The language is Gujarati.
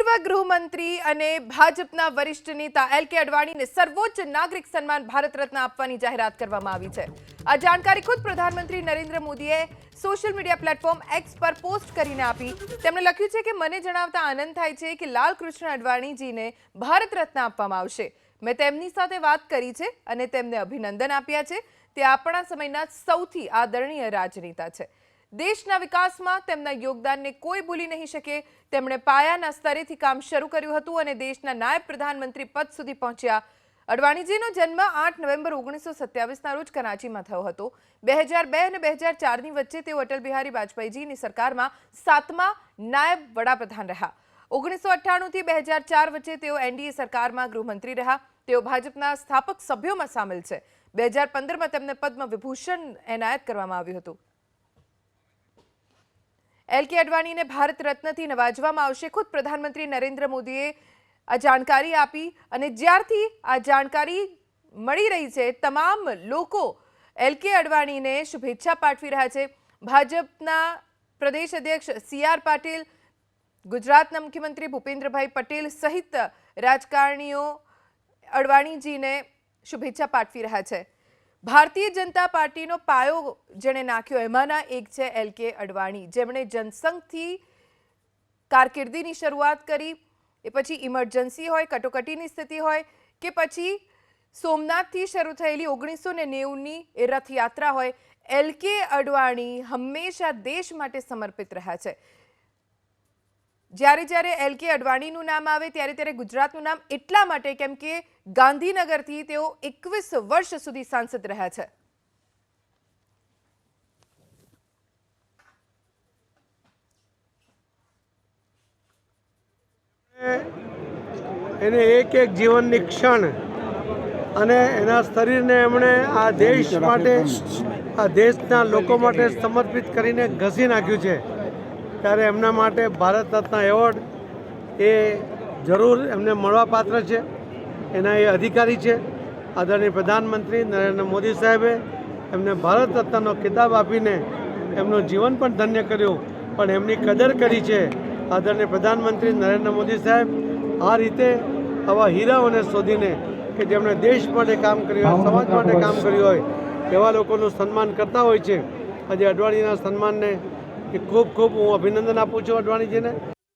પૂર્વ ગૃહમંત્રી અને ભાજપના વરિષ્ઠ નેતા એલકે અડવાણીને સર્વોચ્ચ નાગરિક સન્માન ભારત રત્ન આપવાની જાહેરાત કરવામાં આવી છે। આ જાણકારી ખુદ પ્રધાનમંત્રી નરેન્દ્ર મોદીએ સોશિયલ મીડિયા પ્લેટફોર્મ એક્સ પર પોસ્ટ કરીને આપી। તેમણે લખ્યું છે કે મને જણાવતા આનંદ થાય છે કે લાલકૃષ્ણ અડવાણીજીને ભારત રત્ન આપવામાં આવશે। મેં તેમની સાથે વાત કરી છે અને તેમને અભિનંદન આપ્યા છે। તે આપણા સમયના સૌથી આદરણીય રાજનેતા છે। દેશના વિકાસમાં તેમના યોગદાનને કોઈ ભૂલી નહીં શકે। તેમણે પાયાના સ્તરેથી કામ શરૂ કર્યું હતું અને દેશના નાયબ પ્રધાનમંત્રી પદ સુધી પહોંચ્યા। અડવાણીજીનો જન્મ 8 નવેમ્બર 1927ના રોજ કરાચીમાં થયો હતો। 2002 અને 2004ની વચ્ચે તેઓ અટલ બિહારી વાજપેયીજીની સરકારમાં 7મા નાયબ વડાપ્રધાન રહ્યા। 1998થી 2004 વચ્ચે તેઓ એનડીએ સરકારમાં ગૃહમંત્રી રહ્યા। તેઓ ભાજપના સ્થાપક સભ્યોમાં સામેલ છે। 2015માં તેમને પદ્મ વિભૂષણ એનાયત કરવામાં આવ્યું હતું। એલકે અડવાણીને ભારત રત્નથી નવાજવામાં આવશે। ખુદ પ્રધાનમંત્રી નરેન્દ્ર મોદીએ આ જાણકારી આપી અને જ્યારથી આ જાણકારી મળી રહી છે તમામ લોકો એલકે અડવાણીને શુભેચ્છા પાઠવી રહ્યા છે। ભાજપના પ્રદેશ અધ્યક્ષ CR પાટીલ, ગુજરાતના મુખ્યમંત્રી ભૂપેન્દ્રભાઈ પટેલ સહિત રાજકારણીઓ અડવાણીજીને શુભેચ્છા પાઠવી રહ્યા છે। ભારતીય જનતા પાર્ટીનો પાયો જેણે નાખ્યો એમાંના એક છે એલકે અડવાણી, જેમણે જનસંઘથી કારકિર્દીની શરૂઆત કરી। એ પછી ઇમરજન્સી હોય, કટોકટીની સ્થિતિ હોય કે પછી સોમનાથથી શરૂ થયેલી 1990ની એ રથયાત્રા હોય, એલકે અડવાણી હંમેશા દેશ માટે સમર્પિત રહ્યા છે। જ્યારે એલકે અડવાણીનું નામ આવે ત્યારે ગુજરાતનું નામ એટલા માટે કેમ કે ગાંધીનગરથી તેઓ 21 વર્ષ સુધી સાંસદ રહ્યા છે। એને એક જીવનની ક્ષણ અને એના શરીરને એમણે આ દેશ માટે, આ દેશના લોકો માટે સમર્પિત કરીને ઘસી નાખ્યું છે। ત્યારે એમના માટે ભારત રત્ન એવોર્ડ એ જરૂર એમને મળવાપાત્ર છે। એના એ અધિકારી છે। આદરણીય પ્રધાનમંત્રી નરેન્દ્ર મોદી સાહેબે એમને ભારત રત્નનો ખિતાબ આપીને એમનું જીવન પણ ધન્ય કર્યું, પણ એમની કદર કરી છે આદરણીય પ્રધાનમંત્રી નરેન્દ્ર મોદી સાહેબ। આ રીતે આવા હીરાઓને શોધીને કે જેમણે દેશ માટે કામ કર્યું હોય, સમાજ માટે કામ કર્યું હોય એવા લોકોનું સન્માન કરતા હોય છે। આજે અડવાણીના સન્માનને ખૂબ ખૂબ હું અભિનંદન આપું છું અડવાણીજીને।